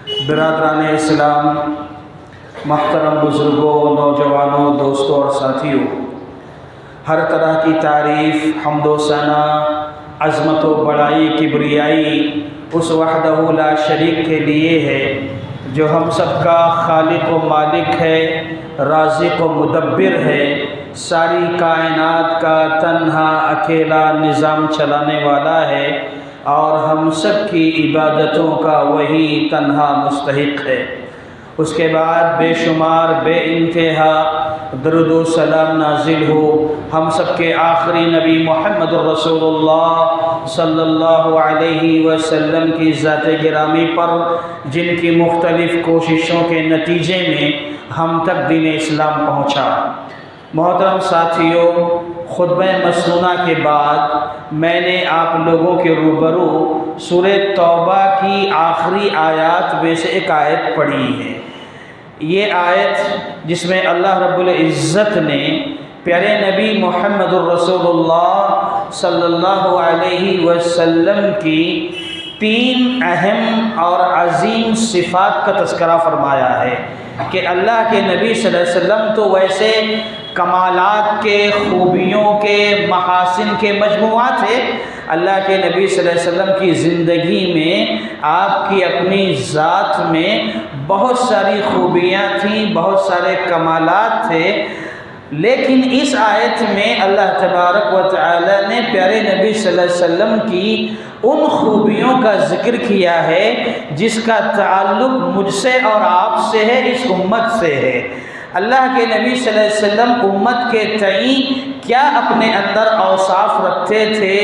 برادران اسلام، محترم بزرگوں، نوجوانوں، دوستوں اور ساتھیوں، ہر طرح کی تعریف، حمد و ثنا، عظمت و بڑائی، کبریائی اس وحدہ لا شریک کے لیے ہے جو ہم سب کا خالق و مالک ہے، رازق و مدبر ہے، ساری کائنات کا تنہا اکیلا نظام چلانے والا ہے اور ہم سب کی عبادتوں کا وہی تنہا مستحق ہے۔ اس کے بعد بے شمار بے انتہا درود و سلام نازل ہو ہم سب کے آخری نبی محمد الرسول اللہ صلی اللہ علیہ وسلم کی ذات گرامی پر، جن کی مختلف کوششوں کے نتیجے میں ہم تک دین اسلام پہنچا۔ محترم ساتھیوں، خطبہ مسنونہ کے بعد میں نے آپ لوگوں کے روبرو سورہ توبہ کی آخری آیات میں سے ایک آیت پڑھی ہے۔ یہ آیت جس میں اللہ رب العزت نے پیارے نبی محمد الرسول اللہ صلی اللہ علیہ وسلم کی 3 اہم اور عظیم صفات کا تذکرہ فرمایا ہے کہ اللہ کے نبی صلی اللہ علیہ وسلم تو ویسے کمالات کے، خوبیوں کے، محاسن کے مجموعہ تھے۔ اللہ کے نبی صلی اللہ علیہ وسلم کی زندگی میں، آپ کی اپنی ذات میں بہت ساری خوبیاں تھیں، بہت سارے کمالات تھے، لیکن اس آیت میں اللہ تبارک و تعالی نے پیارے نبی صلی اللہ علیہ وسلم کی ان خوبیوں کا ذکر کیا ہے جس کا تعلق مجھ سے اور آپ سے ہے، اس امت سے ہے۔ اللہ کے نبی صلی اللہ علیہ وسلم امت کے تئیں کیا اپنے اندر اوصاف رکھتے تھے،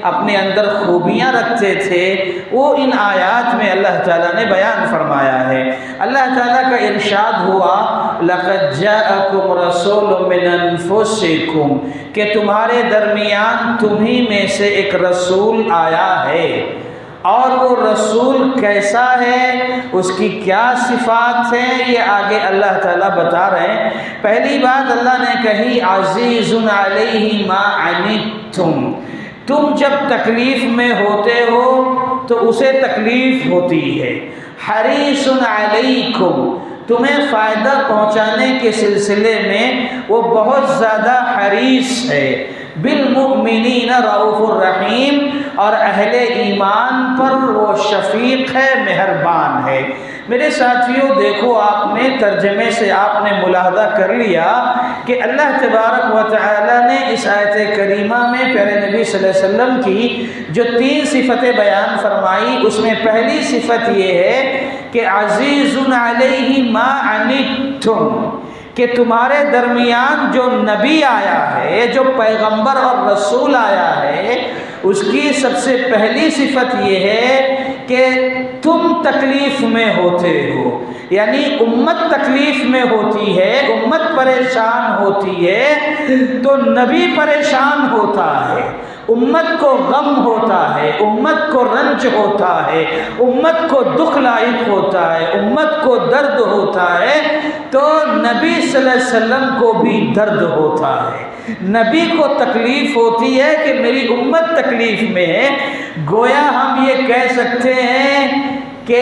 اپنے اندر خوبیاں رکھتے تھے، وہ ان آیات میں اللہ تعالیٰ نے بیان فرمایا ہے۔ اللہ تعالیٰ کا ارشاد ہوا لَقَدْ جَاءَكُمْ رَسُولٌ مِّنْ أَنفُسِكُمْ کہ تمہارے درمیان تمہیں میں سے ایک رسول آیا ہے، اور وہ رسول کیسا ہے، اس کی کیا صفات ہیں، یہ آگے اللہ تعالیٰ بتا رہے ہیں۔ پہلی بات اللہ نے کہی عزیز علیہ ما عنتم، تم جب تکلیف میں ہوتے ہو تو اسے تکلیف ہوتی ہے۔ حریص علیکم، تمہیں فائدہ پہنچانے کے سلسلے میں وہ بہت زیادہ حریص ہے۔ بالمؤمنین رؤوف الرحیم، اور اہل ایمان پر وہ شفیق ہے، مہربان ہے۔ میرے ساتھیوں، دیکھو آپ نے ترجمے سے آپ نے ملاحظہ کر لیا کہ اللہ تبارک و تعالی نے اس آیت کریمہ میں پیارے نبی صلی اللہ علیہ وسلم کی جو 3 صفتیں بیان فرمائی، اس میں پہلی صفت یہ ہے کہ عزیز علیہ ما عنتم، کہ تمہارے درمیان جو نبی آیا ہے، جو پیغمبر اور رسول آیا ہے، اس کی سب سے پہلی صفت یہ ہے کہ تم تکلیف میں ہوتے ہو، یعنی امت تکلیف میں ہوتی ہے، امت پریشان ہوتی ہے تو نبی پریشان ہوتا ہے، امت کو غم ہوتا ہے، امت کو رنج ہوتا ہے، امت کو دکھ لاحق ہوتا ہے، امت کو درد ہوتا ہے، تو نبی صلی اللہ علیہ وسلم کو بھی درد ہوتا ہے، نبی کو تکلیف ہوتی ہے کہ میری امت تکلیف میں ہے۔ گویا ہم یہ کہہ سکتے ہیں کہ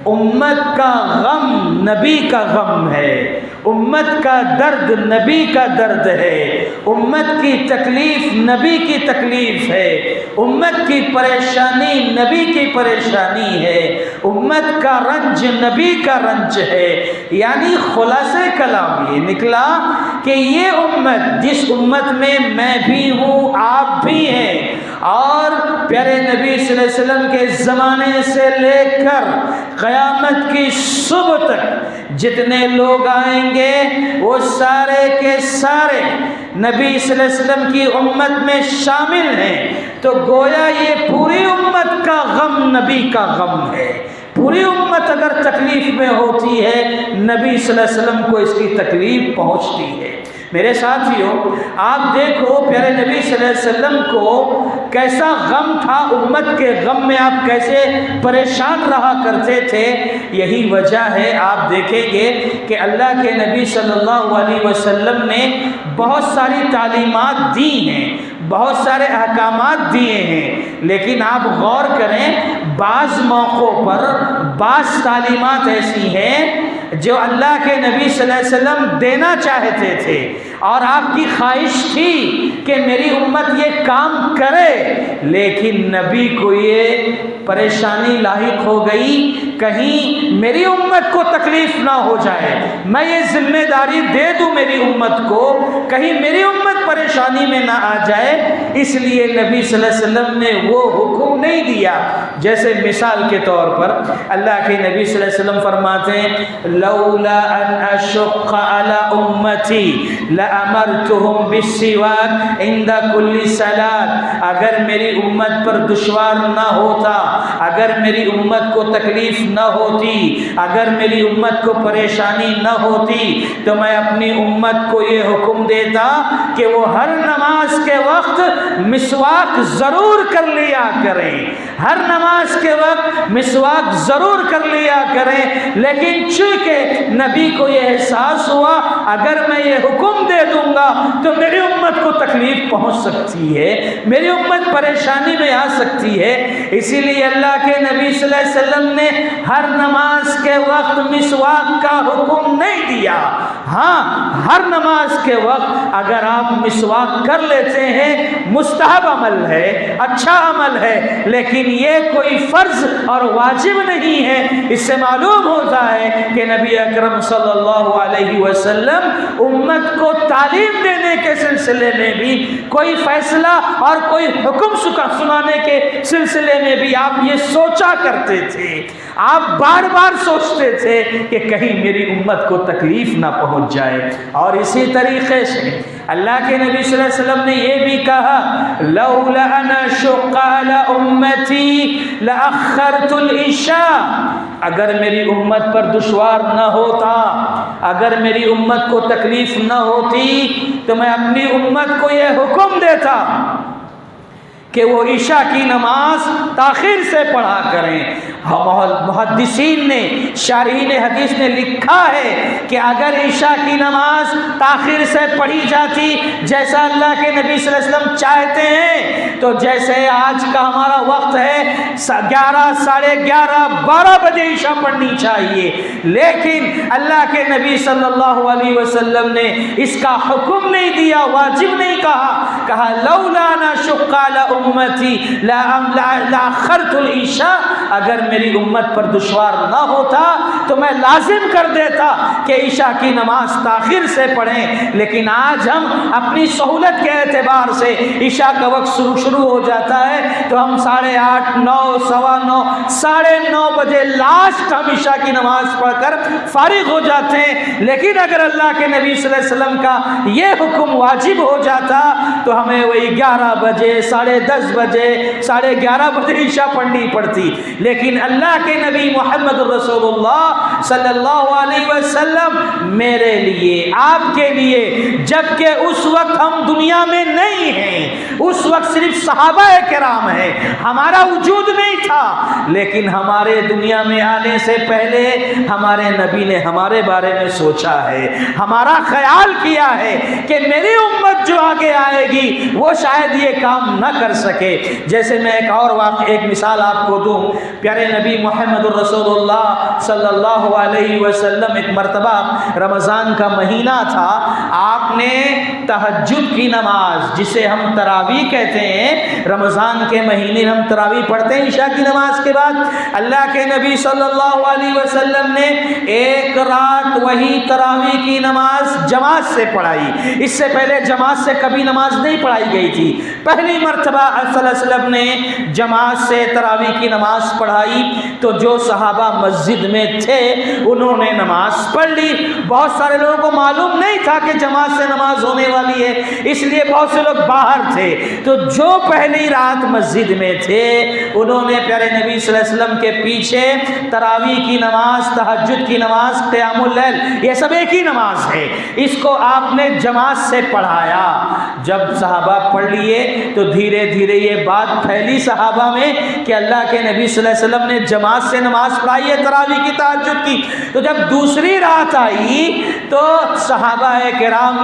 امت کا غم نبی کا غم ہے، امت کا درد نبی کا درد ہے، امت کی تکلیف نبی کی تکلیف ہے، امت کی پریشانی نبی کی پریشانی ہے، امت کا رنج نبی کا رنج ہے۔ یعنی خلاصہ کلام یہ نکلا کہ یہ امت، جس امت میں میں بھی ہوں، آپ بھی ہیں، اور پیارے نبی صلی اللہ علیہ وسلم کے زمانے سے لے کر قیامت کی صبح تک جتنے لوگ آئیں گے وہ سارے کے سارے نبی صلی اللہ علیہ وسلم کی امت میں شامل ہیں۔ تو گویا یہ پوری امت کا غم نبی کا غم ہے۔ پوری امت اگر تکلیف میں ہوتی ہے، نبی صلی اللہ علیہ وسلم کو اس کی تکلیف پہنچتی ہے۔ میرے ساتھیوں، آپ دیکھو پیارے نبی صلی اللہ علیہ وسلم کو کیسا غم تھا، امت کے غم میں آپ کیسے پریشان رہا کرتے تھے۔ یہی وجہ ہے، آپ دیکھیں گے کہ اللہ کے نبی صلی اللہ علیہ وسلم نے بہت ساری تعلیمات دی ہیں، بہت سارے احکامات دیے ہیں، لیکن آپ غور کریں بعض موقعوں پر بعض تعلیمات ایسی ہیں جو اللہ کے نبی صلی اللہ علیہ وسلم دینا چاہتے تھے اور آپ کی خواہش تھی کہ میری امت یہ کام کرے، لیکن نبی کو یہ پریشانی لاحق ہو گئی کہیں میری امت کو تکلیف نہ ہو جائے، میں یہ ذمہ داری دے دوں میری امت کو، کہیں میری امت پریشانی میں نہ آ جائے، اس لیے نبی صلی اللہ علیہ وسلم نے وہ حکم نہیں دیا۔ جیسے مثال کے طور پر اللہ کے نبی صلی اللہ علیہ وسلم فرماتے ہیں لولا ان اشق علی امتی لامرتهم بالسواک عند کل صلاۃ، اگر میری امت پر دشوار نہ ہوتا، اگر میری امت کو تکلیف نہ ہوتی، اگر میری امت کو پریشانی نہ ہوتی تو میں اپنی امت کو یہ حکم دیتا کہ وہ ہر نماز کے وقت مسواک ضرور کر لیا کریں، ہر نماز کے وقت مسواک ضرور کر لیا کریں، لیکن چونکہ نبی کو یہ احساس ہوا اگر میں یہ حکم دے دوں گا تو میری امت کو تکلیف پہنچ سکتی ہے، میری امت پریشانی میں آ سکتی ہے، اسی لیے اللہ کے نبی صلی اللہ علیہ وسلم نے ہر نماز کے وقت مسواک کا حکم نہیں دیا۔ ہاں ہر نماز کے وقت اگر آپ مسواک کر لیتے ہیں مستحب عمل ہے، اچھا عمل ہے، لیکن یہ کوئی فرض اور واجب نہیں ہے۔ اس سے معلوم ہوتا ہے کہ نبی اکرم صلی اللہ علیہ وسلم امت کو تعلیم دینے کے سلسلے میں بھی کوئی فیصلہ اور کوئی حکم سنانے کے سلسلے میں بھی آپ یہ سوچا کرتے تھے، آپ بار بار سوچتے تھے کہ کہیں میری امت کو تکلیف نہ پہنچ جائے۔ اور اسی طریقے سے اللہ کے نبی صلی اللہ علیہ وسلم نے یہ بھی کہا لولا ان اشق علی امتی لاخرت العشاء، اگر میری امت پر دشوار نہ ہوتا، اگر میری امت کو تکلیف نہ ہوتی تو میں اپنی امت کو یہ حکم دیتا کہ وہ عشاء کی نماز تاخیر سے پڑھا کریں۔ محدثین نے، شارحین حدیث نے لکھا ہے کہ اگر عشاء کی نماز تاخیر سے پڑھی جاتی جیسا اللہ کے نبی صلی اللہ علیہ وسلم چاہتے ہیں تو جیسے آج کا ہمارا وقت ہے 11، 11:30، 12 بجے عشاء پڑھنی چاہیے، لیکن اللہ کے نبی صلی اللہ علیہ وسلم نے اس کا حکم نہیں دیا، واجب نہیں کہا لولا انا شق علی امتی لاخرت العشاء، اگر میری امت پر دشوار نہ ہوتا تو میں لازم کر دیتا کہ عشاء کی نماز تاخیر سے پڑھیں، لیکن آج ہم اپنی سہولت کے اعتبار سے عشاء کا وقت شروع ہو جاتا ہے تو ہم 8:30، 9، 9:15، 9:30 بجے لاسٹ ہم عشاء کی نماز پڑھ کر فارغ ہو جاتے ہیں، لیکن اگر اللہ کے نبی صلی اللہ علیہ وسلم کا یہ حکم واجب ہو جاتا تو ہمیں وہی 11 بجے، 10:30 بجے، 11:30 بجے عشاء پڑھنی پڑتی، لیکن اللہ کے نبی محمد رسول اللہ صلی اللہ علیہ وسلم میرے لیے، آپ کے لیے، جبکہ اس وقت ہم دنیا میں نہیں ہیں، اس وقت صرف صحابہ کرام ہیں، ہمارا وجود نہیں تھا، لیکن ہمارے دنیا میں آنے سے پہلے ہمارے نبی نے ہمارے بارے میں سوچا ہے، ہمارا خیال کیا ہے کہ میری امت جو آگے آئے گی وہ شاید یہ کام نہ کر سکے۔ جیسے میں ایک مثال آپ کو دوں، پیارے نبی محمد الرسول اللہ صلی اللہ علیہ وسلم ایک مرتبہ رمضان کا مہینہ تھا، آپ نے تہجد کی نماز جسے ہم تراویح کہتے ہیں، رمضان کے مہینے ہم تراویح پڑھتے ہیں عشاء کی نماز کے بعد، اللہ کے نبی صلی اللہ علیہ وسلم نے ایک رات وہی تراویح کی نماز جماعت سے پڑھائی، اس سے پہلے جماعت سے کبھی نماز نہیں پڑھائی گئی تھی، پہلی مرتبہ صلی اللہ علیہ وسلم نے جماعت سے تراویح کی نماز پڑھائی تو جو صحابہ مسجد میں تھے انہوں نے نماز پڑھ لی، بہت سارے لوگوں کو معلوم نہیں تھا کہ جماعت سے نماز ہونے والی ہے، اس لیے بہت سے لوگ باہر تھے، تو جو پہلی رات مسجد میں تھے انہوں نے پیارے نبی صلی اللہ علیہ وسلم کے پیچھے تراویح کی نماز، تہجد کی نماز، قیام اللیل، یہ سب ایک ہی نماز ہے، اس کو آپ نے جماعت سے پڑھایا۔ جب صحابہ پڑھ لیے تو دھیرے دھیرے یہ بات پھیلی صحابہ میں کہ اللہ کے نبی صلی اللہ علیہ وسلم نے جماعت سے نماز پڑھائی ہے تراویح کی، تہجد کی، تو جب دوسری رات آئی تو صحابہ کرام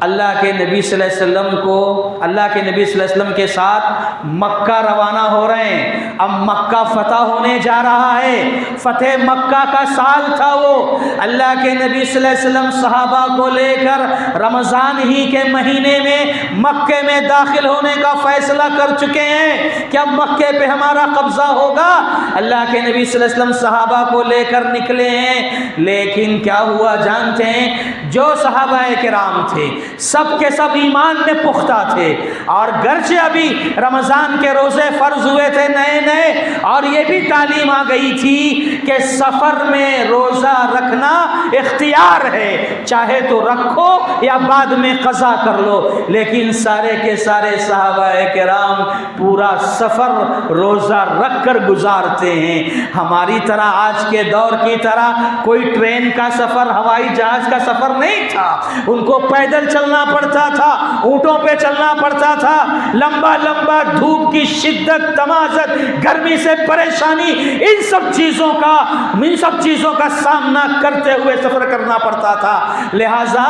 اللہ کے نبی صلی اللہ علیہ وسلم کو اللہ کے نبی صلی اللہ علیہ وسلم کے ساتھ مکہ روانہ ہو رہے ہیں۔ اب مکہ فتح ہونے جا رہا ہے، فتح مکہ کا سال تھا وہ۔ اللہ کے نبی صلی اللہ علیہ وسلم صحابہ کو لے کر رمضان ہی کے مہینے میں مکے میں داخل ہونے کا فیصلہ کر چکے ہیں کہ اب مکے پہ ہمارا قبضہ ہوگا۔ اللہ کے نبی صلی اللہ علیہ وسلم صحابہ کو لے کر نکلے ہیں، لیکن کیا ہوا جانتے ہیں؟ جو صحابہ کرام تھے سب کے سب ایمان میں پختہ تھے، اور گرچہ ابھی رمضان کے روزے فرض ہوئے تھے نئے نئے، اور یہ بھی تعلیم آ گئی تھی کہ سفر میں روزہ رکھنا اختیار ہے، چاہے تو رکھو یا بعد میں قضا کر لو، لیکن سارے کے سارے صحابہ کرام پورا سفر روزہ رکھ کر گزارتے ہیں۔ ہماری طرح آج کے دور کی طرح کوئی ٹرین کا سفر، ہوائی جہاز کا سفر نہیں تھا، ان کو پیدل چلنا پڑتا تھا، اونٹوں پہ چلنا پڑتا تھا، لمبا لمبا دھوپ کی شدت، تمازت، گرمی سے پریشانی، ان سب چیزوں کا سامنا کرتے ہوئے سفر کرنا پڑتا تھا۔ لہٰذا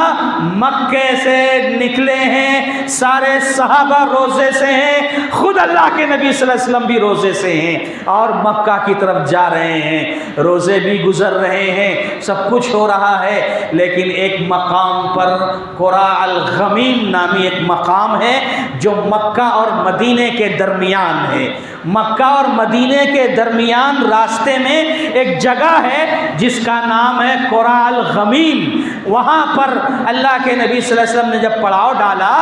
مکے سے نکلے ہیں، سارے صحابہ روزے سے ہیں، خود اللہ کے نبی صلی اللہ علیہ وسلم بھی روزے سے ہیں، اور مکہ کی طرف جا رہے ہیں، روزے بھی گزر رہے ہیں، سب کچھ ہو رہا ہے، لیکن ایک مقام پر قراء الغمیم نامی ایک مقام ہے جو مکہ اور مدینے کے درمیان ہے۔ مکہ اور مدینے کے درمیان راستے میں ایک جگہ ہے جس کا نام ہے قراء الغمیم۔ وہاں پر اللہ کے نبی صلی اللہ علیہ وسلم نے جب پڑاؤ ڈالا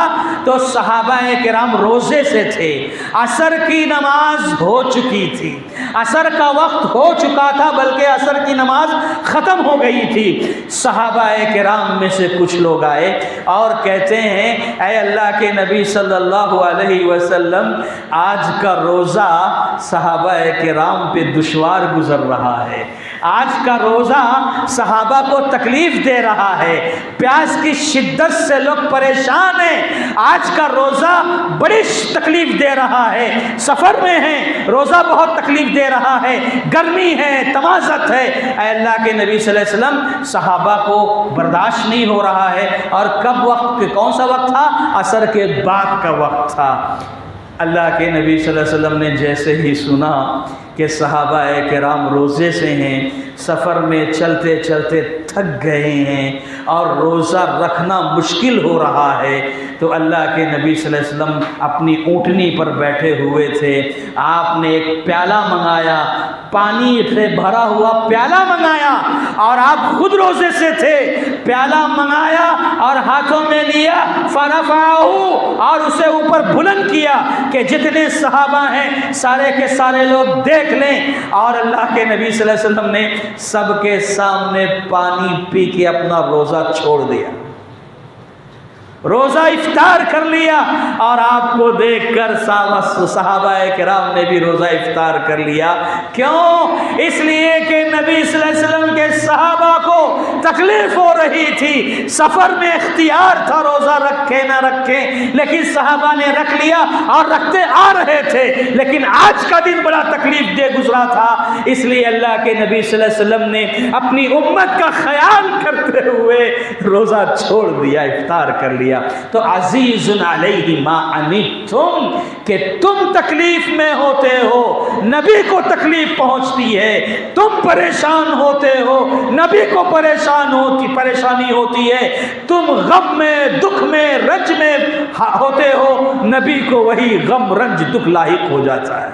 تو صحابہ کرام روزے سے تھے، عصر کی نماز ہو چکی تھی، عصر کا وقت ہو چکا تھا، بلکہ عصر کی نماز ختم ہو گئی تھی۔ صحابہ کرام میں سے کچھ لوگ آئے اور کہتے ہیں اے اللہ کے نبی صلی اللہ علیہ وسلم، آج کا روزہ صحابہ کرام پہ دشوار گزر رہا ہے، آج کا روزہ صحابہ کو تکلیف دے رہا ہے، پیاس کی شدت سے لوگ پریشان ہیں، آج کا روزہ بڑی تکلیف دے رہا ہے، سفر میں ہیں، روزہ بہت تکلیف دے رہا ہے، گرمی ہے، تمازت ہے۔ اے اللہ کے نبی صلی اللہ علیہ وسلم، صحابہ کو برداشت نہیں ہو رہا ہے، اور کب وقت، کون سا وقت تھا؟ عصر کے بعد کا وقت تھا۔ اللہ کے نبی صلی اللہ علیہ وسلم نے جیسے ہی سنا کہ صحابہ کرام روزے سے ہیں، سفر میں چلتے چلتے تھک گئے ہیں اور روزہ رکھنا مشکل ہو رہا ہے، تو اللہ کے نبی صلی اللہ علیہ وسلم اپنی اونٹنی پر بیٹھے ہوئے تھے، آپ نے ایک پیالہ منگایا، پانی سے بھرا ہوا پیالہ منگایا، اور آپ خود روزے سے تھے، پیالہ منگایا اور ہاتھوں میں لیا، فرفعہ، اور اسے اوپر بلند کیا کہ جتنے صحابہ ہیں سارے کے سارے لوگ دیکھ لیں، اور اللہ کے نبی صلی اللہ علیہ وسلم نے سب کے سامنے پانی پی کے اپنا روزہ چھوڑ دیا، روزہ افطار کر لیا، اور آپ کو دیکھ کر صحابہ کرام نے بھی روزہ افطار کر لیا۔ کیوں؟ اس لیے کہ نبی صلی اللہ علیہ وسلم کے صحابہ کو تکلیف ہو رہی تھی، سفر میں اختیار تھا روزہ رکھے نہ رکھے، لیکن صحابہ نے رکھ لیا اور رکھتے آ رہے تھے، لیکن آج کا دن بڑا تکلیف دہ گزرا تھا، اس لیے اللہ کے نبی صلی اللہ علیہ وسلم نے اپنی امت کا خیال کرتے ہوئے روزہ چھوڑ دیا، افطار کر لیا۔ تو عزیز علیہ ما عنتم، کہ تم تکلیف میں ہوتے ہو، نبی کو تکلیف پہنچتی ہے، تم پریشان ہوتے ہو، نبی کو پریشانی ہوتی ہے، تم غم میں، دکھ میں، رنج میں ہوتے ہو، نبی کو وہی غم، رنج، دکھ لاحق ہو جاتا ہے۔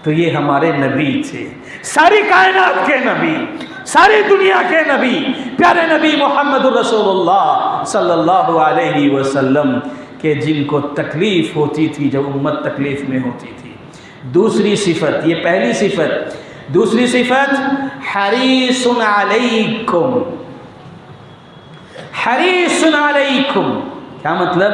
تو یہ ہمارے نبی تھے، ساری کائنات کے نبی، ساری دنیا کے نبی، پیارے نبی محمد رسول اللہ صلی اللہ علیہ وسلم، کہ جن کو تکلیف ہوتی تھی جب امت تکلیف میں ہوتی تھی۔ دوسری صفت، یہ پہلی صفت، دوسری صفت حریص علیکم، حریص علیکم، کیا مطلب؟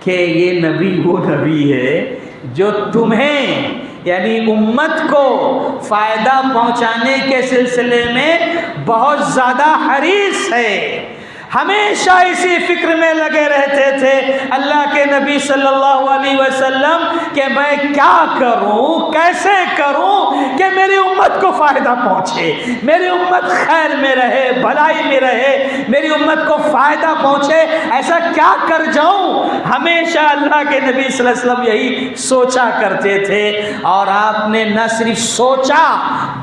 کہ یہ نبی وہ نبی ہے جو تمہیں، یعنی امت کو فائدہ پہنچانے کے سلسلے میں بہت زیادہ حریص ہے، ہمیشہ اسی فکر میں لگے رہتے تھے اللہ کے نبی صلی اللہ علیہ وسلم کہ میں کیا کروں، کیسے کروں کہ میری امت کو فائدہ پہنچے، میری امت خیر میں رہے، بھلائی میں رہے، میری امت کو فائدہ پہنچے، ایسا کیا کر جاؤں۔ ہمیشہ اللہ کے نبی صلی اللہ علیہ وسلم یہی سوچا کرتے تھے، اور آپ نے نہ صرف سوچا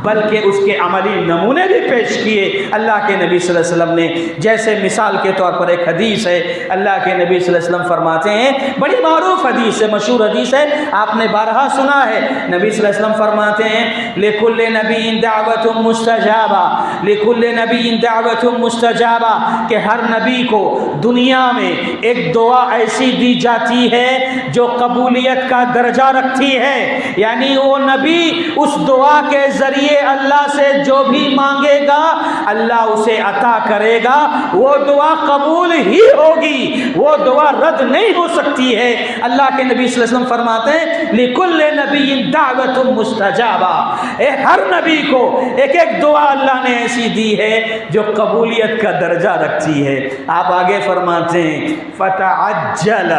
بلکہ اس کے عملی نمونے بھی پیش کیے اللہ کے نبی صلی اللہ علیہ وسلم نے۔ جیسے مثال کے طور پر ایک حدیث ہے، اللہ کے نبی صلی اللہ علیہ وسلم فرماتے ہیں، بڑی معروف حدیث ہے، مشہور حدیث ہے، آپ نے بارہا سنا ہے، نبی صلی اللہ علیہ وسلم فرماتے ہیں لِكُلِّ نَبِيٍّ دَعْوَةٌ مُسْتَجَابَةٌ لِكُلِّ نَبِيٍّ دَعْوَةٌ مُسْتَجَابَةٌ کہ ہر نبی کو دنیا میں ایک دعا ایسی دی جاتی ہے جو قبولیت کا درجہ رکھتی ہے، یعنی وہ نبی اس دعا کے ذریعے اللہ سے جو بھی مانگے گا اللہ اسے عطا کرے گا، وہ دعا قبول ہی ہوگی، وہ دعا رد نہیں ہو سکتی ہے۔ اللہ کے نبی صلی اللہ علیہ وسلم فرماتے ہیں لِكُلِّ نَبِيٍّ دَعْوَةٌ مُسْتَجَابَةٌ ہر نبی کو ایک ایک دعا اللہ نے ایسی دی ہے جو قبولیت کا درجہ رکھتی ہے۔ آپ آگے فرماتے ہیں فَتَعَجَّلَ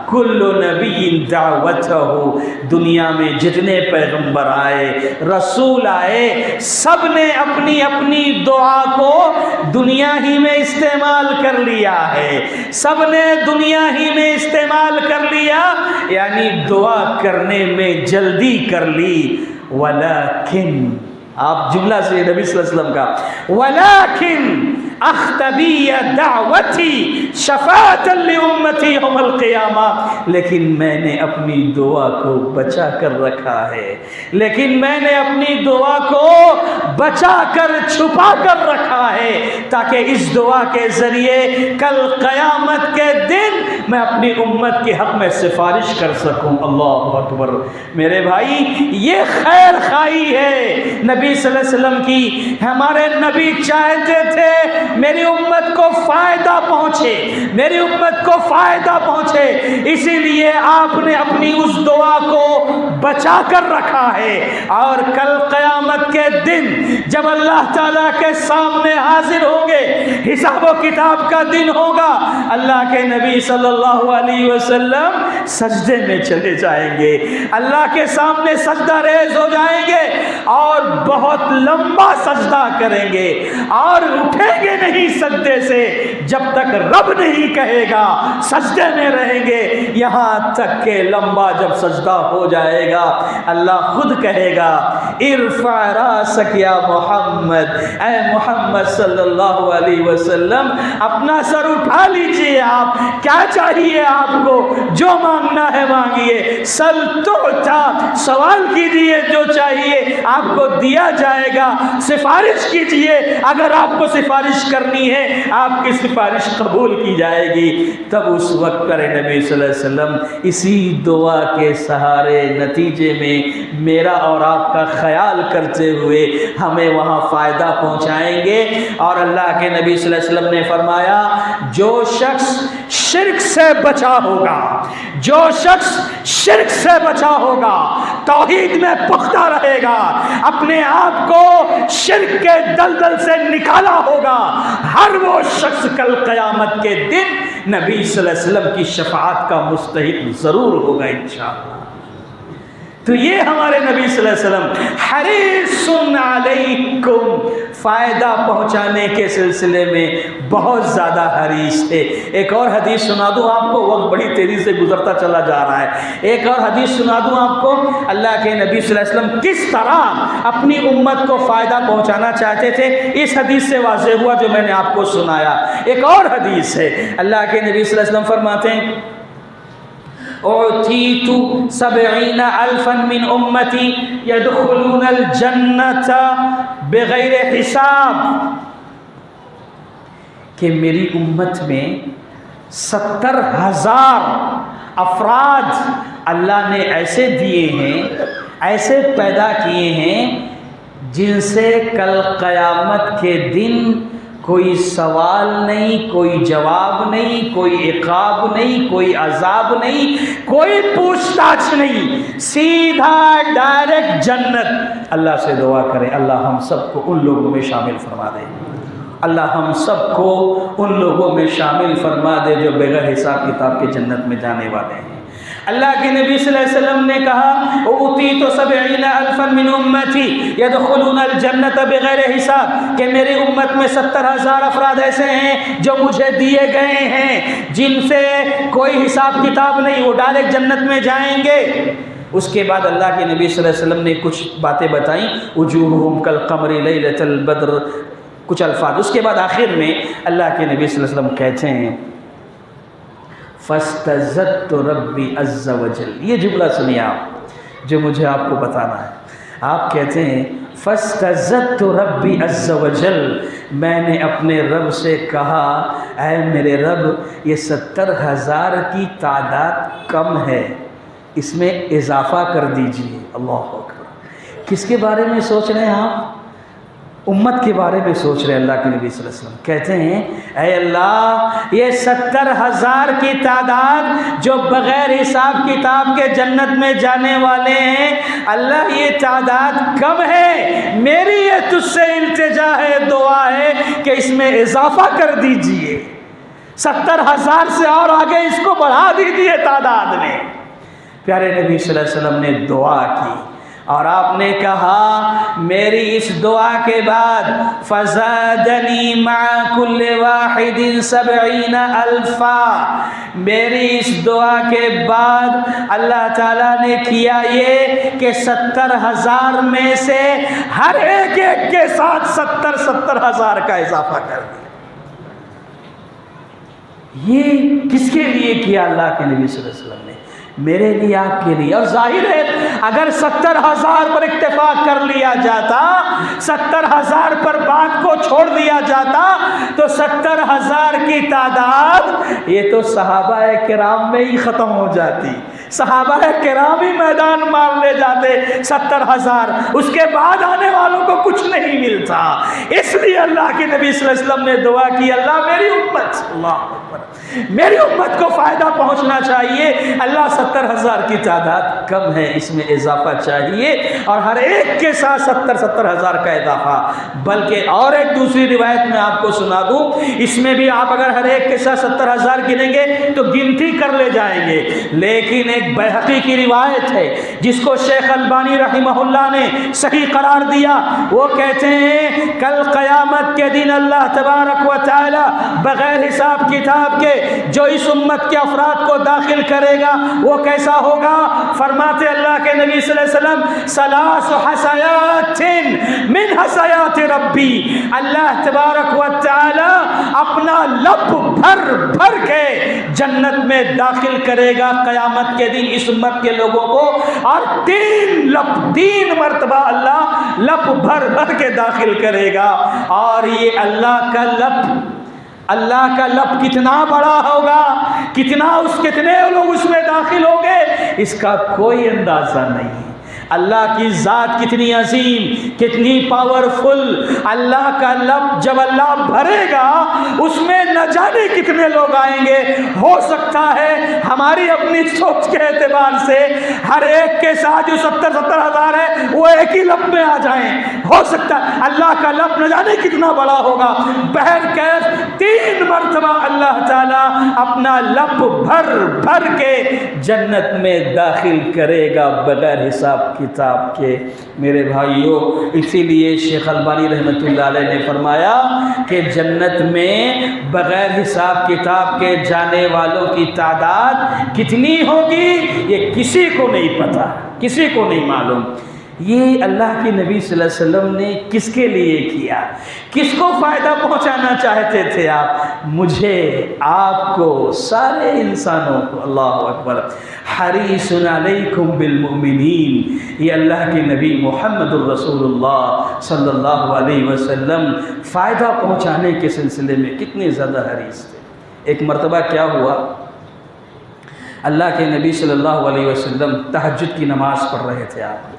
كُلُّ نَبِيٍّ دَعْوَتَهُ دنیا میں جتنے پیغمبر آئے، رسول آئے، سب نے اپنی اپنی دعا کو دنیا ہی میں استعمال کر لیا ہے، سب نے دنیا ہی میں استعمال کر لیا، یعنی دعا کرنے میں جلدی کر لی۔ ولیکن آپ جملہ سے نبی صلی اللہ علیہ وسلم کا ولیکن اختبی دعوتی شفاعۃ لامتی یوم القیامہ لیکن میں نے اپنی دعا کو بچا کر رکھا ہے، لیکن میں نے اپنی دعا کو بچا کر چھپا کر رکھا ہے تاکہ اس دعا کے ذریعے کل قیامت کے دن میں اپنی امت کے حق میں سفارش کر سکوں۔ اللہ اکبر۔ میرے بھائی یہ خیر خواہی ہے نبی صلی اللہ علیہ وسلم کی۔ ہمارے نبی چاہتے تھے میری امت کو فائدہ پہنچے، میری امت کو فائدہ پہنچے، اسی لیے آپ نے اپنی اس دعا کو بچا کر رکھا ہے، اور کل قیامت کے دن جب اللہ تعالیٰ کے سامنے حاضر ہوں گے، حساب و کتاب کا دن ہوگا، اللہ کے نبی صلی اللہ علیہ وسلم سجدے میں چلے جائیں گے، اللہ کے سامنے سجدہ ریز ہو جائیں گے اور بہت لمبا سجدہ کریں گے، اور اٹھیں گے نہیں سجدے سے جب تک رب نہیں کہے گا، سجدے میں رہیں گے یہاں تک کہ لمبا جب سجدہ ہو جائے گا اللہ خود کہے گا ارفع راسک یا محمد، اے محمد صلی اللہ علیہ وسلم اپنا سر اٹھا لیجئے، آپ کیا چاہیے، آپ کو جو مانگنا ہے مانگیے، سل تعطا، سوال کیجئے جو چاہیے آپ کو دیا جائے گا، سفارش کیجئے اگر آپ کو سفارش کرنی ہے آپ کی سفارش قبول کی جائے گی۔ تب اس وقت پر نبی صلی اللہ علیہ وسلم اسی دعا کے سہارے نتیجے میں میرا اور آپ کا خیال کرتے ہوئے ہمیں وہاں فائدہ پہنچائیں گے۔ اور اللہ کے نبی صلی اللہ علیہ وسلم نے فرمایا جو شخص شرک سے بچا ہوگا، جو شخص شرک سے بچا ہوگا، توحید میں پختہ رہے گا، اپنے آپ کو شرک کے دلدل سے نکالا ہوگا، ہر وہ شخص کل قیامت کے دن نبی صلی اللہ علیہ وسلم کی شفاعت کا مستحق ضرور ہوگا انشاءاللہ۔ تو یہ ہمارے نبی صلی اللہ علیہ وسلم حریص علیکم، فائدہ پہنچانے کے سلسلے میں بہت زیادہ حریص تھے۔ ایک اور حدیث سنا دوں آپ کو، وقت بڑی تیزی سے گزرتا چلا جا رہا ہے، ایک اور حدیث سنا دوں آپ کو، اللہ کے نبی صلی اللہ علیہ وسلم کس طرح اپنی امت کو فائدہ پہنچانا چاہتے تھے، اس حدیث سے واضح ہوا جو میں نے آپ کو سنایا۔ ایک اور حدیث ہے، اللہ کے نبی صلی اللہ علیہ وسلم فرماتے ہیں اعطیت 70,000 من امتی یدخلون الجنت بغیر حساب، کہ میری امت میں 70,000 افراد اللہ نے ایسے دیے ہیں، ایسے پیدا کیے ہیں جن سے کل قیامت کے دن کوئی سوال نہیں، کوئی جواب نہیں، کوئی عقاب نہیں، کوئی عذاب نہیں، کوئی پوچھ تاچھ نہیں، سیدھا ڈائریکٹ جنت۔ اللہ سے دعا کریں اللہ ہم سب کو ان لوگوں میں شامل فرما دے۔ اللہ ہم سب کو ان لوگوں میں شامل فرما دے جو بغیر حساب کتاب کے جنت میں جانے والے ہیں۔ اللہ کے نبی صلی اللہ علیہ وسلم نے کہا اوتیت 70,000 من امتی يدخلون الجنت بغیر حساب، کہ میری امت میں 70,000 افراد ایسے ہیں جو مجھے دیے گئے ہیں جن سے کوئی حساب کتاب نہیں، وہ ڈائریکٹ جنت میں جائیں گے۔ اس کے بعد اللہ کے نبی صلی اللہ علیہ وسلم نے کچھ باتیں بتائیں، وجوہہم کالقمر لیلۃ البدر، کچھ الفاظ۔ اس کے بعد آخر میں اللہ کے نبی صلی اللہ علیہ وسلم کہتے ہیں فاستزدت ربی عز وجل، یہ جملہ سنیے آپ جو مجھے آپ کو بتانا ہے۔ آپ کہتے ہیں فاستزدت ربی عز وجل، میں نے اپنے رب سے کہا اے میرے رب یہ 70,000 کی تعداد کم ہے، اس میں اضافہ کر دیجئے۔ اللہ اکبر۔ کس کے بارے میں سوچ رہے ہیں آپ؟ امت کے بارے میں سوچ رہے ہیں۔ اللہ کے نبی صلی اللہ علیہ وسلم کہتے ہیں اے اللہ یہ 70,000 کی تعداد جو بغیر حساب کتاب کے جنت میں جانے والے ہیں، اللہ یہ تعداد کم ہے، میری یہ تجھ سے التجا ہے، دعا ہے کہ اس میں اضافہ کر دیجئے، 70,000 سے اور آگے اس کو بڑھا دیجئے تعداد میں۔ پیارے نبی صلی اللہ علیہ وسلم نے دعا کی اور آپ نے کہا میری اس دعا کے بعد فزادنی مع کل واحد 70,000، میری اس دعا کے بعد اللہ تعالیٰ نے کیا یہ کہ 70,000 میں سے ہر ایک کے ساتھ 70,000 کا اضافہ کر دیا۔ یہ کس کے لیے کیا اللہ کے نبی صلی اللہ علیہ وسلم نے؟ میرے لیے، آپ کے لیے۔ اور ظاہر ہے اگر 70,000 پر اکتفا کر لیا جاتا، 70,000 پر بات کو چھوڑ دیا جاتا تو 70,000 کی تعداد یہ تو صحابہ کرام میں ہی ختم ہو جاتی، صحابہ کرام ہی میدان مار لے جاتے 70,000، اس کے بعد آنے والوں کو کچھ نہیں ملتا۔ اس لیے اللہ کے نبی صلی اللہ علیہ وسلم نے دعا کی اللہ میری امت، اللہ اکبر، میری امت کو فائدہ پہنچنا چاہیے، اللہ 70,000 کی تعداد کم ہے، اس میں اضافہ چاہیے، اور ہر ایک کے ساتھ 70,000 کا اضافہ۔ بلکہ اور ایک دوسری روایت میں آپ کو سنا دوں، اس میں بھی آپ اگر ہر ایک کے ساتھ 70,000 گنیں گے تو گنتی کر لے جائیں گے، لیکن ایک بیہقی کی روایت ہے جس کو شیخ البانی رحمہ اللہ نے صحیح قرار دیا۔ وہ کہتے ہیں کل قیامت کے دن اللہ تبارک و تعالی بغیر حساب کتاب کے جو اس امت کے افراد کو داخل کرے گا وہ کیسا ہوگا؟ فرماتے اللہ کے نبی صلی اللہ علیہ وسلم 3 حسیات من حسیات ربی، اللہ تبارک و تعالی اپنا لب بھر بھر کے جنت میں داخل کرے گا قیامت کے دن اس امت کے لوگوں کو، اور 3 مرتبہ اللہ لب بھر بھر کے داخل کرے گا۔ اور یہ اللہ کا لب کتنا بڑا ہوگا، کتنے لوگ اس میں داخل ہوں گے، اس کا کوئی اندازہ نہیں۔ اللہ کی ذات کتنی عظیم، کتنی پاورفل، اللہ کا لب جب اللہ بھرے گا اس میں نہ جانے کتنے لوگ آئیں گے۔ ہو سکتا ہے ہماری اپنی سوچ کے اعتبار سے ہر ایک کے ساتھ جو 70,000 ہے وہ ایک ہی لب میں آ جائیں، ہو سکتا ہے اللہ کا لب نہ جانے کتنا بڑا ہوگا۔ بہرکیف 3 مرتبہ اللہ تعالیٰ اپنا لب بھر بھر کے جنت میں داخل کرے گا بغیر حساب کتاب کے۔ میرے بھائیوں، اسی لیے شیخ البانی رحمۃ اللہ علیہ نے فرمایا کہ جنت میں بغیر حساب کتاب کے جانے والوں کی تعداد کتنی ہوگی یہ کسی کو نہیں پتہ، کسی کو نہیں معلوم۔ یہ اللہ کے نبی صلی اللہ علیہ وسلم نے کس کے لیے کیا؟ کس کو فائدہ پہنچانا چاہتے تھے آپ؟ مجھے، آپ کو، سارے انسانوں کو۔ اللہ اکبر۔ حریص علیکم بالمؤمنین، یہ اللہ کے نبی محمد الرسول اللہ صلی اللہ علیہ وسلم فائدہ پہنچانے کے سلسلے میں کتنے زیادہ حریص تھے۔ ایک مرتبہ کیا ہوا، اللہ کے نبی صلی اللہ علیہ وسلم تہجد کی نماز پڑھ رہے تھے، آپ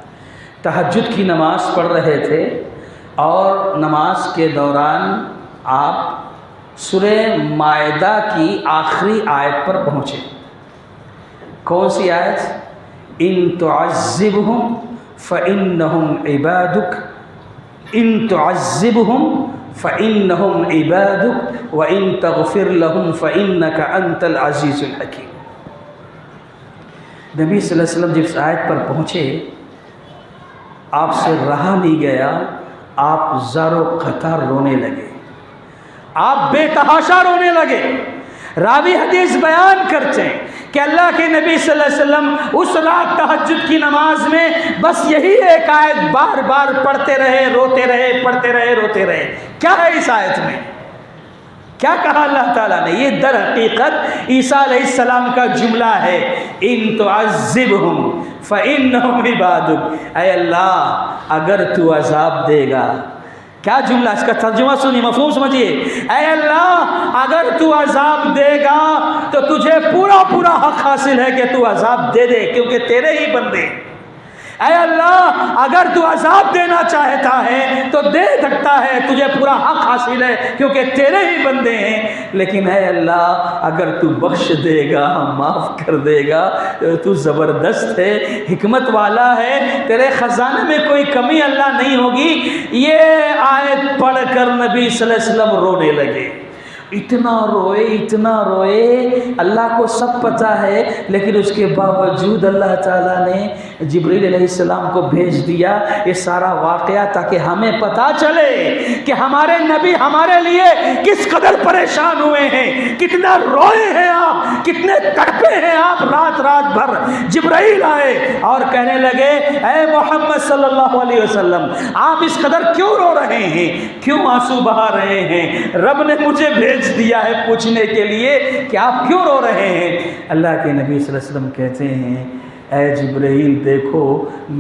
تہجد کی نماز پڑھ رہے تھے، اور نماز کے دوران آپ سورہ مائدہ کی آخری آیت پر پہنچے۔ کون سی آیت؟ ان تعذبہم فإنہم عبادک، ان تعذبہم فإنهم عبادك وإن تغفر لهم فإنك أنت العزيز الحكيم۔ نبی صلی اللہ علیہ وسلم جب اس آیت پر پہنچے، آپ سے رہا نہیں گیا، آپ زار و قطار رونے لگے، آپ بے تحاشا رونے لگے۔ راوی حدیث بیان کرتے ہیں کہ اللہ کے نبی صلی اللہ علیہ وسلم اس رات تہجد کی نماز میں بس یہی ایک آیت بار بار پڑھتے رہے، روتے رہے، پڑھتے رہے، روتے رہے۔ کیا ہے اس آیت میں؟ کیا کہا اللہ تعالیٰ نے؟ یہ در حقیقت عیسیٰ علیہ السلام کا جملہ ہے، ان تعذبہم فإنہم عبادک۔ اے اللہ اگر تو عذاب دے گا، کیا جملہ، اس کا ترجمہ سنیے، مفہوم سمجھیے۔ اے اللہ اگر تو عذاب دے گا تو تجھے پورا پورا حق حاصل ہے کہ تو عذاب دے دے، کیونکہ تیرے ہی بندے۔ اے اللہ اگر تو عذاب دینا چاہتا ہے تو دے سکتا ہے، تجھے پورا حق حاصل ہے کیونکہ تیرے ہی بندے ہیں، لیکن اے اللہ اگر تو بخش دے گا، معاف کر دے گا، تو زبردست ہے، حکمت والا ہے، تیرے خزانے میں کوئی کمی اللہ نہیں ہوگی۔ یہ آیت پڑھ کر نبی صلی اللہ علیہ وسلم رونے لگے، اتنا روئے، اللہ کو سب پتہ ہے، لیکن اس کے باوجود اللہ تعالیٰ نے جبریل علیہ السلام کو بھیج دیا یہ سارا واقعہ تاکہ ہمیں پتہ چلے کہ ہمارے نبی ہمارے لیے کس قدر پریشان ہوئے ہیں، کتنا روئے ہیں آپ، کتنے تڑپے ہیں آپ۔ رات بھر جبرائیل آئے اور کہنے لگے اے محمد صلی اللہ علیہ وسلم آپ اس قدر کیوں رو رہے ہیں، کیوں آنسو بہا رہے ہیں؟ رب نے مجھے بھیج دیا ہے پوچھنے کے لیے کہ آپ کیوں رو رہے ہیں۔ اللہ کے نبی صلی اللہ علیہ وسلم کہتے ہیں اے جبرائیل دیکھو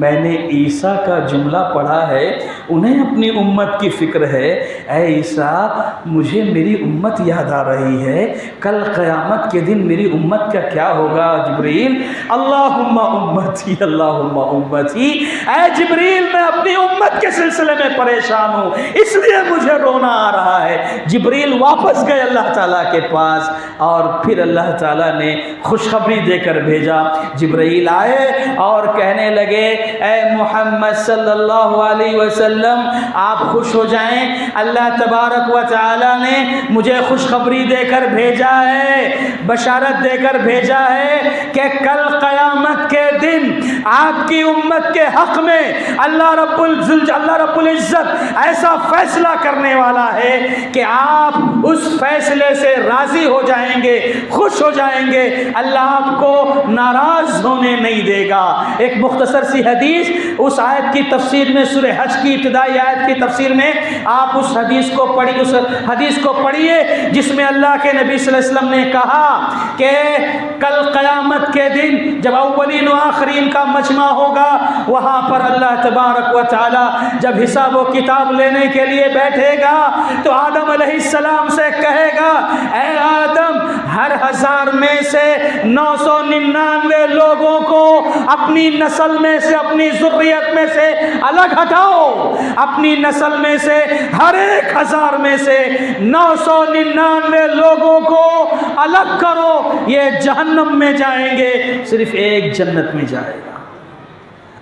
میں نے عیسیٰ کا جملہ پڑھا ہے، انہیں اپنی امت کی فکر ہے، اے عیسیٰ مجھے میری امت یاد آ رہی ہے، کل قیامت کے دن میری امت کا کیا ہوگا جبرائیل؟ اللہم امتی اللہم امتی۔ اے جبرائیل میں اپنی امت کے سلسلے میں پریشان ہوں، اس لیے مجھے رونا آ رہا ہے۔ جبرائیل واپس گئے اللہ تعالیٰ کے پاس اور پھر اللہ تعالیٰ نے خوشخبری دے کر بھیجا۔ جبرائیل آئے اور کہنے لگے اے محمد صلی اللہ علیہ وسلم آپ خوش ہو جائیں، اللہ تبارک و تعالی نے مجھے خوشخبری دے کر بھیجا ہے، بشارت دے کر بھیجا ہے کہ کل قیامت کے دن آپ کی امت کے حق میں اللہ رب العزت ایسا فیصلہ کرنے والا ہے کہ آپ اس فیصلے سے راضی ہو جائیں گے، خوش ہو جائیں گے، اللہ آپ کو ناراض ہونے نہیں دے گا۔ ایک مختصر سی حدیث اس آیت کی تفسیر میں، سورہ حج کی ابتدائی آیت کی تفسیر میں آپ اس حدیث کو پڑھیے جس میں اللہ کے نبی صلی اللہ علیہ وسلم نے کہا کہ کل قیامت کے دن جب اولین و آخرین کا مجمع ہوگا، وہاں پر اللہ تبارک و تعالی جب حساب و کتاب لینے کے لیے بیٹھے گا تو آدم علیہ السلام سے کہے گا اے آدم ہر 1000 میں سے 999 لوگوں کو اپنی نسل میں سے، اپنی ذریت میں سے الگ ہٹاؤ، اپنی نسل میں سے ہر 1000 میں سے 999 لوگوں کو الگ کرو، یہ جہنم میں جائیں گے، صرف ایک جنت میں جائے گا۔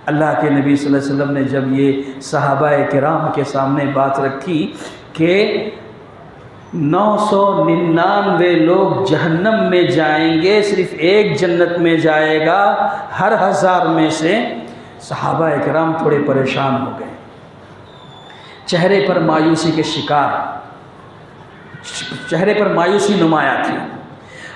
اللہ کے نبی صلی اللہ علیہ وسلم نے جب یہ صحابہ کرام کے سامنے بات رکھی کہ 999 لوگ جہنم میں جائیں گے، صرف ایک جنت میں جائے گا ہر 1000 میں سے، صحابہ کرام تھوڑے پریشان ہو گئے، چہرے پر مایوسی کے شکار، چہرے پر مایوسی نمایاں تھی۔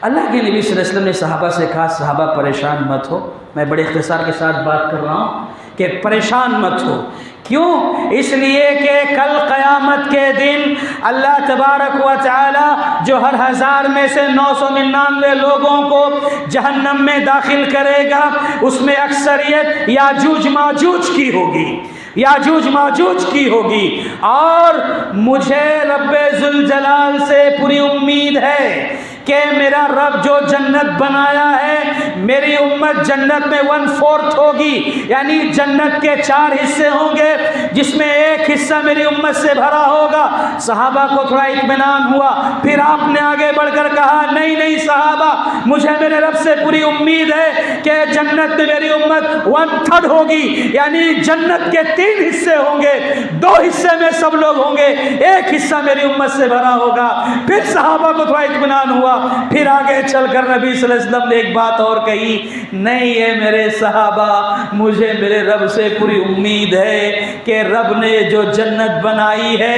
اللہ کے نبی صلی اللہ علیہ وسلم نے صحابہ سے کہا صحابہ پریشان مت ہو، میں بڑے اختصار کے ساتھ بات کر رہا ہوں کہ پریشان مت ہو، کیوں؟ اس لیے کہ کل قیامت کے دن اللہ تبارک و تعالی جو ہر 1000 میں سے 999 لوگوں کو جہنم میں داخل کرے گا، اس میں اکثریت یاجوج ماجوج کی ہوگی، یاجوج ماجوج کی ہوگی، اور مجھے رب ذوالجلال سے پوری امید ہے کہ میرا رب جو جنت بنایا ہے میری امت جنت میں 1/4 ہوگی، یعنی جنت کے 4 حصے ہوں گے جس میں ایک حصہ میری امت سے بھرا ہوگا۔ صحابہ کو تھوڑا اطمینان ہوا، پھر آپ نے آگے بڑھ کر کہا نہیں نہیں صحابہ، مجھے میرے رب سے پوری امید ہے کہ جنت میں میری امت 1/3 ہوگی، یعنی جنت کے 3 حصے ہوں گے، 2 حصے میں سب لوگ ہوں گے، ایک حصہ میری امت سے بھرا ہوگا۔ پھر صحابہ کو تھوڑا اطمینان ہوا، پھر آگے چل کر نبی صلی اللہ علیہ وسلم نے ایک بات اور کہی، نہیں ہے میرے صحابہ، مجھے میرے رب سے پوری امید ہے کہ رب نے جو جنت بنائی ہے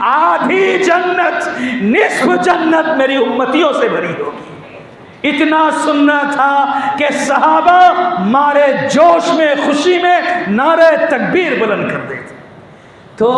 آدھی جنت، نصف جنت میری امتیوں سے بھری ہوگی۔ اتنا سننا تھا کہ صحابہ مارے جوش میں خوشی میں نعرہ تکبیر بلند کر دیتے۔ تو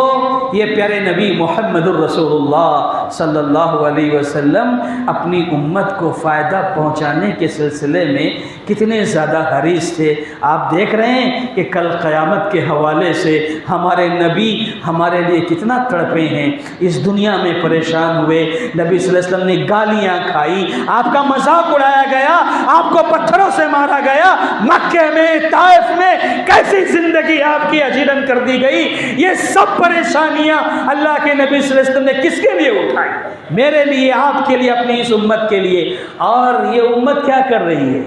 یہ پیارے نبی محمد الرسول اللہ صلی اللہ علیہ وسلم اپنی امت کو فائدہ پہنچانے کے سلسلے میں کتنے زیادہ حریص تھے۔ آپ دیکھ رہے ہیں کہ کل قیامت کے حوالے سے ہمارے نبی ہمارے لیے کتنا تڑپے ہیں، اس دنیا میں پریشان ہوئے، نبی صلی اللہ علیہ وسلم نے گالیاں کھائی، آپ کا مذاق اڑایا گیا، آپ کو پتھروں سے مارا گیا، مکے میں طائف میں کیسی زندگی آپ کی اجیرن کر دی گئی۔ یہ سب پریشانیاں اللہ کے نبی صلی اللہ علیہ وسلم نے کس کے لیے اٹھائی؟ میرے لیے، آپ کے لیے، اپنی اس امت کے لیے۔ اور یہ امت کیا کر رہی ہے؟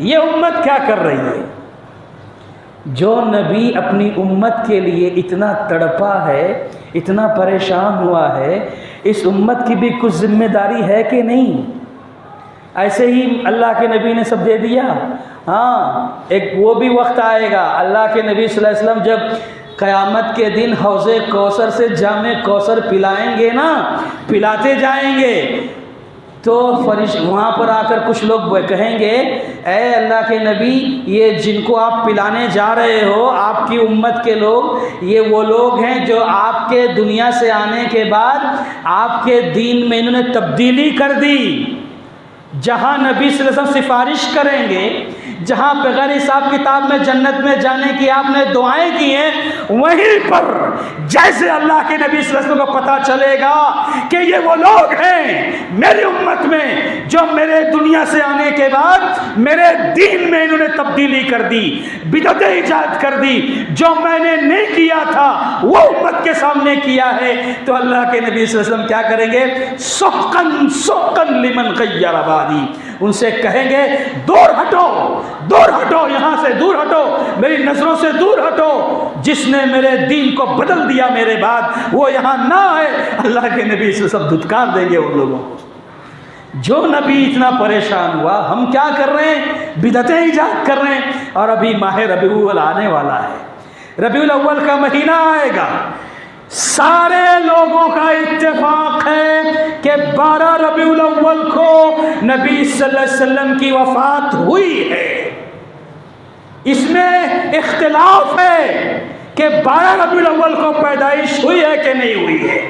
یہ امت کیا کر رہی ہے؟ جو نبی اپنی امت کے لیے اتنا تڑپا ہے، اتنا پریشان ہوا ہے، اس امت کی بھی کچھ ذمہ داری ہے کہ نہیں؟ ایسے ہی اللہ کے نبی نے سب دے دیا؟ ہاں، ایک وہ بھی وقت آئے گا، اللہ کے نبی صلی اللہ علیہ وسلم جب قیامت کے دن حوض کوثر سے جام کوثر پلائیں گے نا، پلاتے جائیں گے، تو وہاں پر آ کر کچھ لوگ کہیں گے اے اللہ کے نبی، یہ جن کو آپ پلانے جا رہے ہو آپ کی امت کے لوگ، یہ وہ لوگ ہیں جو آپ کے دنیا سے آنے کے بعد آپ کے دین میں انہوں نے تبدیلی کر دی۔ جہاں نبی صلی اللہ علیہ وسلم سفارش کریں گے، جہاں بغیر حساب کتاب میں جنت میں جانے کی آپ نے دعائیں کی ہیں، وہیں پر جیسے اللہ کے نبی صلی اللہ علیہ وسلم کو پتہ چلے گا کہ یہ وہ لوگ ہیں میری امت میں جو میرے دنیا سے آنے کے بعد میرے دین میں انہوں نے تبدیلی کر دی، بدعتیں ایجاد کر دی، جو میں نے نہیں کیا تھا وہ امت کے سامنے کیا ہے، تو اللہ کے نبی صلی اللہ علیہ وسلم کیا کریں گے؟ سحقن سحقن لمن غیر آبادی، ان سے کہیں گے دور ہٹو، دور ہٹو، یہاں سے دور ہٹو، میری نظروں سے دور ہٹو، جس نے میرے دین کو بدل دیا میرے بعد وہ یہاں نہ آئے۔ اللہ کے نبی سے سب دھتکار دیں گے ان لوگوں کو۔ جو نبی اتنا پریشان ہوا، ہم کیا کر رہے ہیں؟ بدعتیں ایجاد کر رہے ہیں۔ اور ابھی ماہ ربیع الاول آنے والا ہے، ربیع الاول کا مہینہ آئے گا، سارے لوگوں کا اتفاق ہے کہ 12 ربیع الاول کو نبی صلی اللہ علیہ وسلم کی وفات ہوئی ہے۔ اس میں اختلاف ہے کہ 12 ربیع الاول کو پیدائش ہوئی ہے کہ نہیں ہوئی ہے،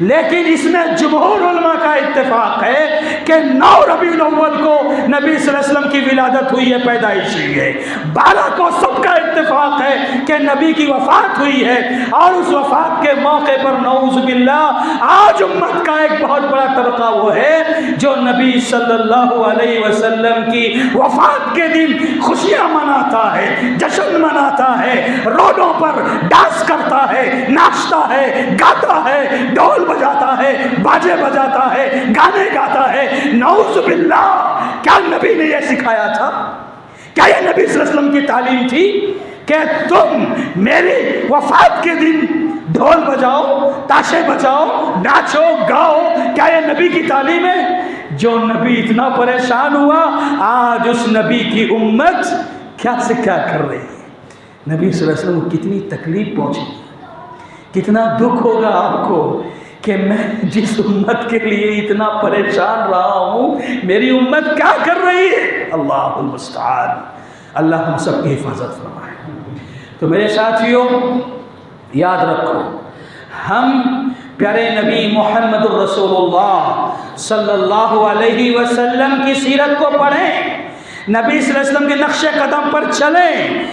لیکن اس میں جمہور علماء کا اتفاق ہے کہ 9 ربیع الاول کو نبی صلی اللہ علیہ وسلم کی ولادت ہوئی ہے، پیدائش ہوئی ہے۔ 12 کو سب کا اتفاق ہے کہ نبی کی وفات ہوئی ہے، اور اس وفات کے موقع پر نعوذ باللہ آج امت کا ایک بہت بڑا طبقہ وہ ہے جو نبی صلی اللہ علیہ وسلم کی وفات کے دن خوشیاں مناتا ہے، جشن مناتا ہے، روڈوں پر ڈانس کرتا ہے، ناچتا ہے، گاتا ہے، ڈھول بجاتا ہے، باجے بجاتا ہے، گانے گاتا ہے۔ نعوذ باللہ، کیا نبی نے یہ سکھایا تھا؟ کیا یہ نبی صلی اللہ علیہ وسلم کی تعلیم تھی کہ تم میری وفات کے دن ڈھول بجاؤ، تاشے بجاؤ، ناچو، گاؤ؟ کیا یہ نبی کی تعلیم ہے؟ جو نبی اتنا پریشان ہوا، آج اس نبی کی امت کیا سے کیا کر رہی ہے؟ نبی صلی اللہ علیہ وسلم کو کتنی تکلیف پہنچی، کتنا دکھ ہوگا آپ کو کہ میں جس امت کے لیے اتنا پریشان رہا ہوں، میری امت کیا کر رہی ہے؟ اللہ المستعان، اللہ ہم سب کی حفاظت فرمائے۔ تو میرے ساتھیوں، یاد رکھو، ہم پیارے نبی محمد الرسول اللہ صلی اللہ علیہ وسلم کی سیرت کو پڑھیں، نبی صلی اللہ علیہ وسلم کے نقش قدم پر چلیں،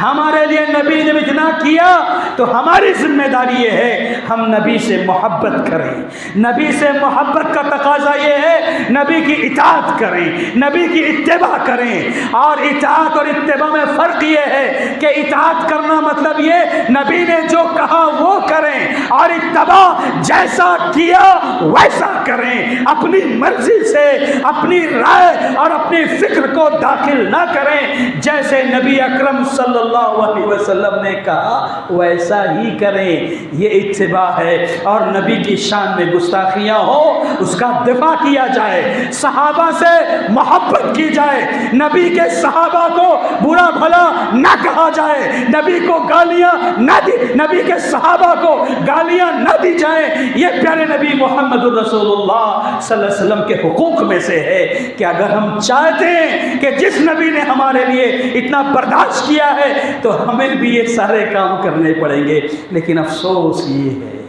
ہمارے لیے نبی نے اتنا کیا تو ہماری ذمہ داری یہ ہے ہم نبی سے محبت کریں. نبی سے محبت کا تقاضا یہ ہے نبی کی اطاعت کریں, نبی کی اتباع کریں. اور اطاعت اور اتباع میں فرق یہ ہے کہ اطاعت کرنا مطلب یہ نبی نے جو کہا وہ کریں, اور اتباع جیسا کیا ویسا کریں. اپنی مرضی سے اپنی رائے اور اپنی فکر کو داخل نہ کریں, جیسے نبی اکرم صلی اللہ علیہ وسلم نے کہا ویسا ہی کریں. یہ اتباع ہے. اور نبی کی شان میں گستاخیاں ہو اس کا دفاع کیا جائے, صحابہ سے محبت کی جائے, نبی کے صحابہ کو برا بھلا نہ کہا جائے, نبی کو گالیاں نہ دی, نبی کے صحابہ کو گالیاں نہ دی جائیں. یہ پیارے نبی محمد الرسول اللہ صلی اللہ علیہ وسلم کے حقوق میں سے ہے کہ اگر ہم چاہتے ہیں کہ جس نبی نے ہمارے لیے اتنا برداشت کیا ہے تو ہمیں بھی یہ سارے کام کرنے پڑیں گے. لیکن افسوس یہ ہے,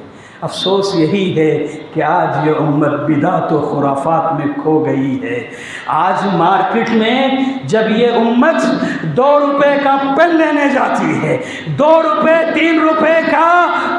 افسوس یہی ہے کہ آج یہ امت بدعت و خرافات میں کھو گئی ہے. آج مارکیٹ میں جب یہ امت 2 روپے کا پین لینے جاتی ہے, 2 روپے 3 روپے کا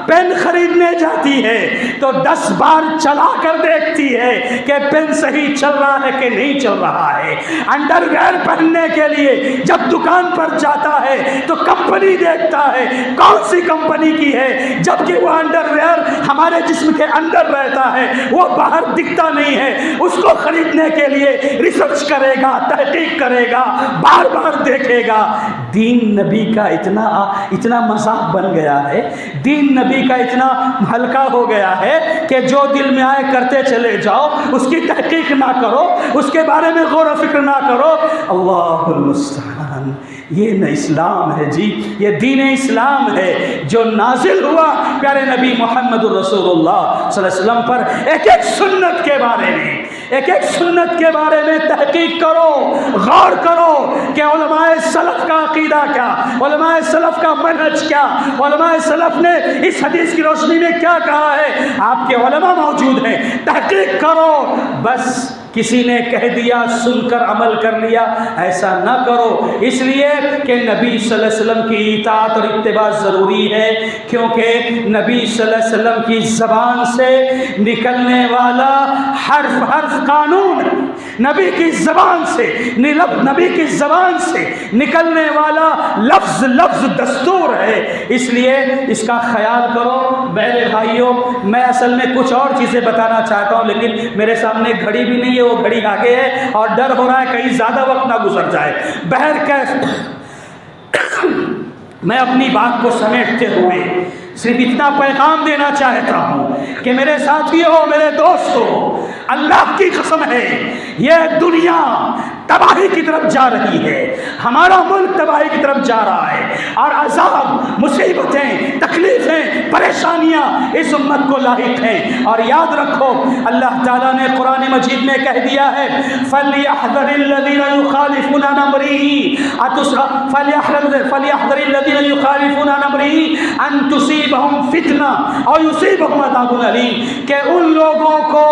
پین خریدنے جاتی ہے تو 10 بار چلا کر دیکھتی ہے کہ پین صحیح چل رہا ہے کہ نہیں چل رہا ہے. انڈر ویئر پہننے کے لیے جب دکان پر جاتا ہے تو کمپنی دیکھتا ہے کون سی کمپنی کی ہے, جبکہ وہ انڈر ویئر ہمارے جسم کے اندر رہتا ہے, وہ باہر دکھتا نہیں ہے. اس کو خریدنے کے لیے ریسرچ کرے گا, تحقیق کرے گا, بار بار دیکھے گا. دین نبی کا اتنا مذاق بن گیا ہے, دین نبی کا اتنا ہلکا ہو گیا ہے کہ جو دل میں آئے کرتے چلے جاؤ, اس کی تحقیق نہ کرو, اس کے بارے میں غور و فکر نہ کرو. اللہ المستعان. یہ نہ اسلام ہے جی, یہ دین اسلام ہے جو نازل ہوا پیارے نبی محمد الرسول اللہ صلی اللہ علیہ وسلم پر. ایک ایک سنت کے بارے میں, ایک ایک سنت کے بارے میں تحقیق کرو, غور کرو کہ علماء سلف کا عقیدہ کیا, علماء سلف کا منہج کیا, علماء سلف نے اس حدیث کی روشنی میں کیا کہا ہے. آپ کے علماء موجود ہیں, تحقیق کرو. بس کسی نے کہہ دیا سن کر عمل کر لیا, ایسا نہ کرو. اس لیے کہ نبی صلی اللہ علیہ وسلم کی اطاعت اور اتباع ضروری ہے, کیونکہ نبی صلی اللہ علیہ وسلم کی زبان سے نکلنے والا حرف حرف قانون, نبی کی زبان سے نبی کی زبان سے نکلنے والا لفظ لفظ دستور ہے. اس لیے اس کا خیال کرو. میرے بھائیوں, میں اصل میں کچھ اور چیزیں بتانا چاہتا ہوں, لیکن میرے سامنے گھڑی بھی نہیں ہے, وہ گھڑی آگے ہے اور ڈر ہو رہا ہے کہیں زیادہ وقت نہ گزر جائے. بہرکیف میں اپنی بات کو سمیٹتے ہوئے صرف اتنا پیغام دینا چاہتا ہوں کہ میرے ساتھیوں, میرے دوستوں, اللہ کی قسم ہے یہ دنیا تباہی کی طرف جا رہی ہے, ہمارا ملک تباہی کی طرف جا رہا ہے, اور عذاب, مصیبتیں, تکلیفیں, پریشانیاں اس امت کو لاحق ہیں. اور یاد رکھو اللہ تعالیٰ نے قرآن مجید میں کہہ دیا ہے فَلْيَحْذَرِ الَّذِينَ يُخَالِفُونَ عَنْ أَمْرِهِ فَلْيَحْذَرِ الَّذِينَ يُخَالِفُونَ عَنْ أَمْرِهِ أَن تُصِيبَهُمْ فِتْنَةٌ أَوْ يُصِيبَهُمْ عَذَابٌ أَلِيمٌ. کہ ان لوگوں کو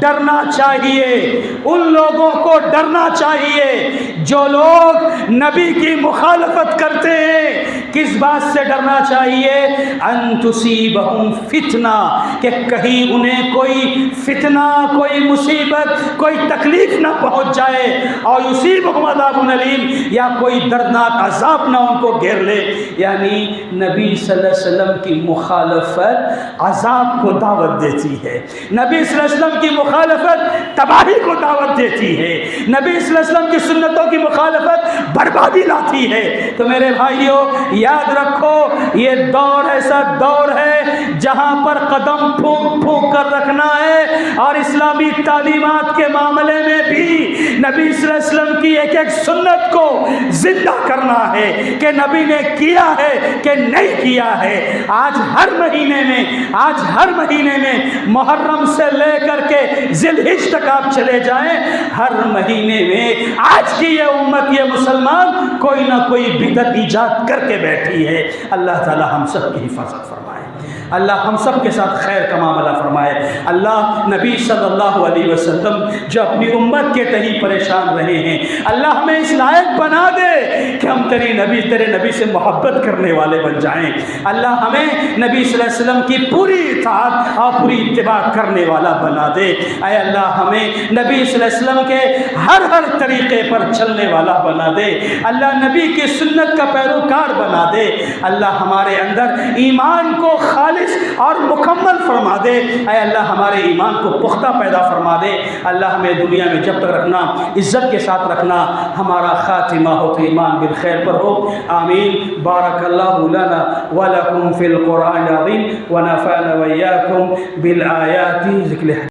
ڈرنا چاہیے, ان لوگوں کو ڈرنا چاہیے جو لوگ نبی کی مخالفت کرتے ہیں. کس بات سے ڈرنا چاہیے؟ ان تصیبہم فتنہ, کہ کہیں انہیں کوئی فتنہ, کوئی مصیبت, کوئی تکلیف نہ پہنچ جائے, اور یصیبہم عذاب علیم, یا کوئی دردناک عذاب نہ ان کو گھیر لے. یعنی نبی صلی اللہ علیہ وسلم کی مخالفت عذاب کو دعوت دیتی ہے, نبی صلی اللہ علیہ وسلم کی مخالفت تباہی کو دعوت دیتی ہے, نبی صلی اللہ علیہ وسلم کی سنتوں کی مخالفت بربادی لاتی ہے. تو میرے بھائیوں یاد رکھو یہ دور ایسا دور ہے جہاں پر قدم پھونک پھونک کر رکھنا ہے, اور اسلامی تعلیمات کے معاملے میں بھی نبی صلی اللہ علیہ وسلم کی ایک ایک سنت کو زندہ کرنا ہے کہ نبی نے کیا ہے کہ نہیں کیا ہے. آج ہر مہینے میں محرم سے لے کر کے ذی الحجہ تک آپ چلے جائیں, ہر مہینے میں آج کی یہ امت, یہ مسلمان کوئی نہ کوئی بدعت ایجاد کر کے بیٹھی ہے. اللہ تعالی ہم سب کی حفاظت فرمائے. اللہ ہم سب کے ساتھ خیر کا معاملہ فرمائے۔ اللہ نبی صلی اللہ علیہ وسلم جو اپنی امت کے تئیں پریشان رہے ہیں، اللہ ہمیں اس لائق بنا دے کہ ہم تیرے نبی سے محبت کرنے والے بن جائیں۔ اللہ ہمیں نبی صلی اللہ علیہ وسلم کی پوری اطاعت اور پوری اتباع کرنے والا بنا دے۔ اے اللہ ہمیں نبی صلی اللہ علیہ وسلم کے ہر طریقے پر چلنے والا بنا دے۔ اللہ نبی کی سنت کا پیروکار بنا دے۔ اللہ ہمارے اندر ایمان کو خالص اور مکمل فرما دے۔ اے اللہ ہمارے ایمان کو پختہ پیدا فرما دے۔ اللہ ہمیں دنیا میں جب تک رکھنا، عزت کے ساتھ رکھنا، ہمارا خاتمہ ہو تو ایمان بالخیر پر ہو۔ آمین۔ بارک اللہ لنا ولکم فی القرآن العظیم ونفعنا وإیاکم بالآیات ذکر